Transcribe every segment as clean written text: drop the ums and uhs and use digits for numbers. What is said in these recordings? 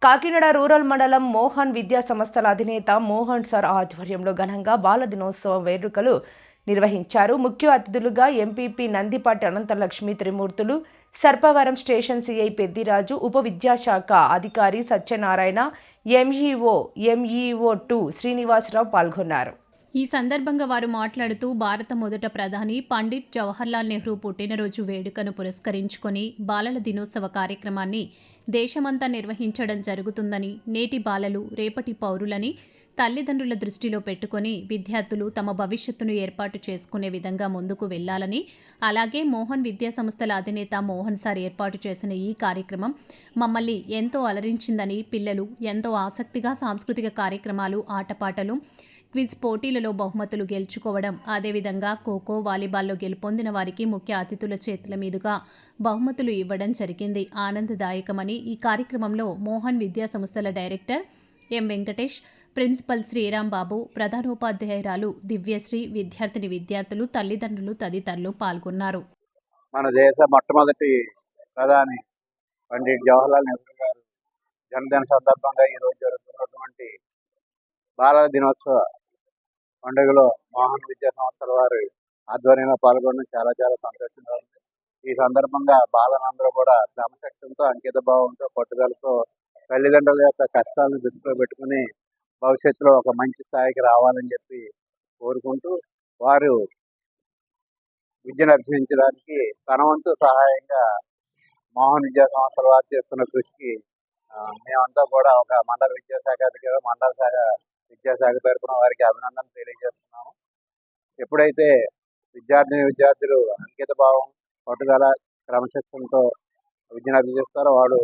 Kakinada rural మండలం మోహన్ విద్యా సంస్థల అధినేత మోహన్ సార్ ఆధ్వర్యంలో ఘనంగా బాల దినోత్సవ వేడుకలు నిర్వహించారు. ముఖ్య అతిథులుగా ఎంపీపీ నందిపాటి అనంతలక్ష్మి త్రిమూర్తులు, సర్పవరం స్టేషన్ సిఐ పెద్దిరాజు, ఉప విద్యాశాఖ అధికారి సత్యనారాయణ, ఎంఈఓ2 శ్రీనివాసరావు పాల్గొన్నారు. ఈ సందర్భంగా వారు మాట్లాడుతూ భారత మొదట ప్రధాని పండిట్ జవహర్లాల్ నెహ్రూ పుట్టినరోజు వేడుకను పురస్కరించుకొని బాలల దినోత్సవ కార్యక్రమాన్ని దేశమంతా నిర్వహించడం జరుగుతుందని, నేటి బాలలు రేపటి పౌరులని తల్లిదండ్రుల దృష్టిలో పెట్టుకొని విద్యార్థులు తమ భవిష్యత్తును ఏర్పాటు చేసుకునే విధంగా ముందుకు వెళ్లాలని, అలాగే మోహన్ విద్యా సంస్థల అధినేత మోహన్ సార్ ఏర్పాటు చేసిన ఈ కార్యక్రమం మమ్మల్ని ఎంతో అలరించిందని, పిల్లలు ఎంతో ఆసక్తిగా సాంస్కృతిక కార్యక్రమాలు, ఆటపాటలు, క్విజ్ పోటీలలో బహుమతులు గెలుచుకోవడం, అదేవిధంగా ఖోఖో, వాలీబాల్లో గెలుపొందిన వారికి ముఖ్య అతిథుల చేతుల మీదుగా బహుమతులు ఇవ్వడం జరిగింది. ఆనందదాయకమని ఈ కార్యక్రమంలో మోహన్ విద్యా సంస్థల director M Venkatesh, principal Sriram Babu, ప్రధానోపాధ్యాయురాలు దివ్యశ్రీ, విద్యార్థులు, తల్లిదండ్రులు తదితరులు పాల్గొన్నారు. మన దేశ మొట్టమొదటి ప్రధాని పండిట్ జవహర్లాల్ నెహ్రూ గారు జన్మదిన సందర్భంగా ఈరోజు జరుగుతున్నటువంటి బాలల దినోత్సవ పండుగలో మోహన్ విద్యా సంస్థల వారి ఆధ్వర్యంలో పాల్గొనడం చాలా చాలా సంతోషంగా ఉంది. ఈ సందర్భంగా బాలలందరూ కూడా క్రమశిక్షణతో, అంకిత భావంతో, పట్టుదలతో తల్లిదండ్రుల యొక్క కష్టాలను దృష్టిలో పెట్టుకుని భవిష్యత్తులో ఒక మంచి స్థాయికి రావాలని చెప్పి కోరుకుంటూ, వారు విద్యను అభ్యసించడానికి తన వంతు సహాయంగా మోహన్ విద్యా సంస్థల వారు చేస్తున్న కృషికి మేమంతా కూడా ఒక మండల విద్యాశాఖ అధికారి, మండల విద్యాశాఖ తరఫున వారికి అభినందనలు తెలియజేస్తున్నాము. ఎప్పుడైతే విద్యార్థులు అంకిత భావం, పట్టుదల, క్రమశిక్షణతో విద్యను అభ్యసిస్తారో వాడు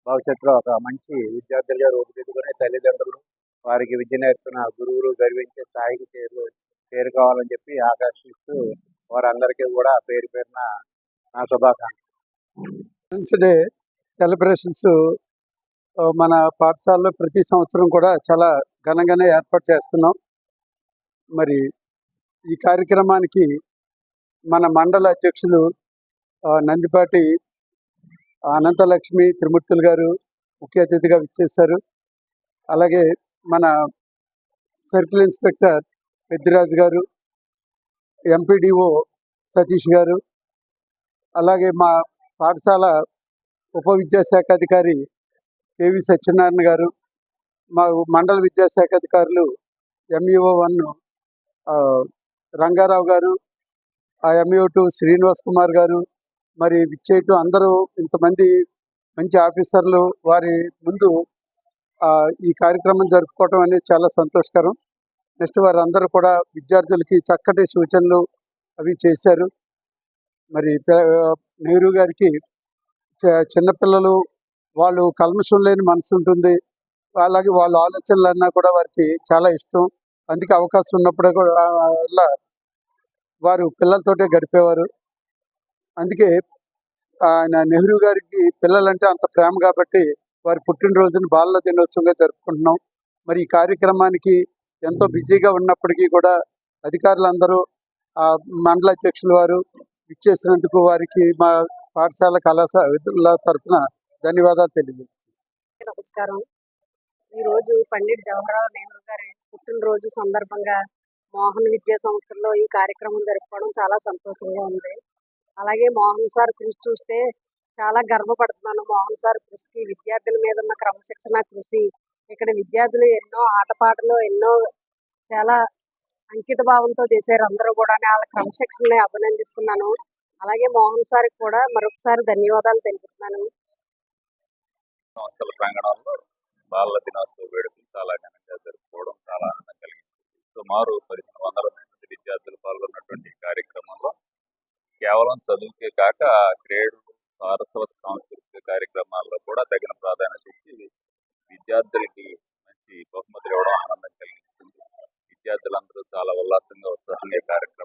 భవిష్యత్తులో ఒక మంచి విద్యార్థులుగా రూపుదిద్దుకుని తల్లిదండ్రులు, వారికి విద్య నేర్పిన గురువులు గర్వించే స్థాయికి చేరుకోవాలని చెప్పి ఆకర్షిస్తూ వారందరికీ కూడా పేరు పేరున నా శుభాకాంక్షలు. డే సెలబ్రేషన్స్ మన పాఠశాలలో ప్రతి సంవత్సరం కూడా చాలా ఘనంగానే ఏర్పాటు చేస్తున్నాం. మరి ఈ కార్యక్రమానికి మన మండల అధ్యక్షులు నందిపాటి అనంతలక్ష్మి త్రిమూర్తులు గారు ముఖ్య అతిథిగా విచ్చేశారు. అలాగే మన సర్కిల్ ఇన్స్పెక్టర్ పెద్దిరాజు గారు, ఎంపీడీఓ సతీష్ గారు, అలాగే మా పాఠశాల ఉప విద్యాశాఖ అధికారి కేవి సత్యనారాయణ గారు, మా మండల విద్యాశాఖ అధికారులు ఎంఈఓ1 రంగారావు గారు, ఎంఈఓ2 శ్రీనివాస్ కుమార్ గారు, మరి విచ్చేటు అందరూ ఇంతమంది మంచి ఆఫీసర్లు వారి ముందు ఈ కార్యక్రమం జరుపుకోవటం అనేది చాలా సంతోషకరం. నెక్స్ట్ వారందరూ కూడా విద్యార్థులకి చక్కటి సూచనలు అవి చేశారు. మరి నెహ్రూ గారికి చిన్నపిల్లలు వాళ్ళు కల్మషం లేని మనసు ఉంటుంది, అలాగే వాళ్ళ ఆలోచనలు అన్నా కూడా వారికి చాలా ఇష్టం. అందుకే అవకాశం ఉన్నప్పుడే కూడా వారు పిల్లలతోటే గడిపేవారు. అందుకే ఆయన నెహ్రూ గారికి పిల్లలంటే అంత ప్రేమ కాబట్టి వారి పుట్టినరోజును బాలల దినోత్సవంగా జరుపుకుంటున్నాం. మరి ఈ కార్యక్రమానికి ఎంతో బిజీగా ఉన్నప్పటికీ కూడా అధికారులందరూ మండల అధ్యక్షుల వారు ఇచ్చేసినందుకు వారికి మా పాఠశాల కళాశాల తరఫున ధన్యవాదాలు తెలియజేస్తున్నాను. నమస్కారం. ఈరోజు పండిట్ జవహర్లాల్ నెహ్రూ గారి పుట్టినరోజు సందర్భంగా మోహన్ విద్యా సంస్థల్లో ఈ కార్యక్రమం జరుపుకోవడం చాలా సంతోషంగా ఉంది. అలాగే మోహన్ సార్ కృషి చూస్తే చాలా గర్వపడుతున్నాను. మోహన్ సార్ కృషికి, విద్యార్థుల మీద ఉన్న క్రమశిక్షణ కృషి, ఇక్కడ విద్యార్థులు ఎన్నో ఆటపాటలు ఎన్నో చాలా అంకిత భావంతో చేశారు. అందరూ కూడా వాళ్ళ క్రమశిక్షణని అభినందిస్తున్నాను. అలాగే మోహన్ సార్కి కూడా మరొకసారి ధన్యవాదాలు తెలుపుతున్నాను. సంస్థల ప్రాంగణంలో బాలల దినోత్సవ వేడుకలు చాలా ఘనంగా జరుపుకోవడం చాలా ఆనందం కలిగింది. సుమారు 1500 మంది విద్యార్థులు పాల్గొన్నటువంటి కార్యక్రమంలో కేవలం చదువుకే కాక క్రీడలు, సారస్వత సాంస్కృతిక కార్యక్రమాల్లో కూడా తగిన ప్రాధాన్యత ఇచ్చి విద్యార్థులకి మంచి బహుమతులు ఇవ్వడం ఆనందం కలిగిస్తుంది. విద్యార్థులందరూ చాలా ఉల్లాసంగా, ఉత్సాహంగా కార్యక్రమం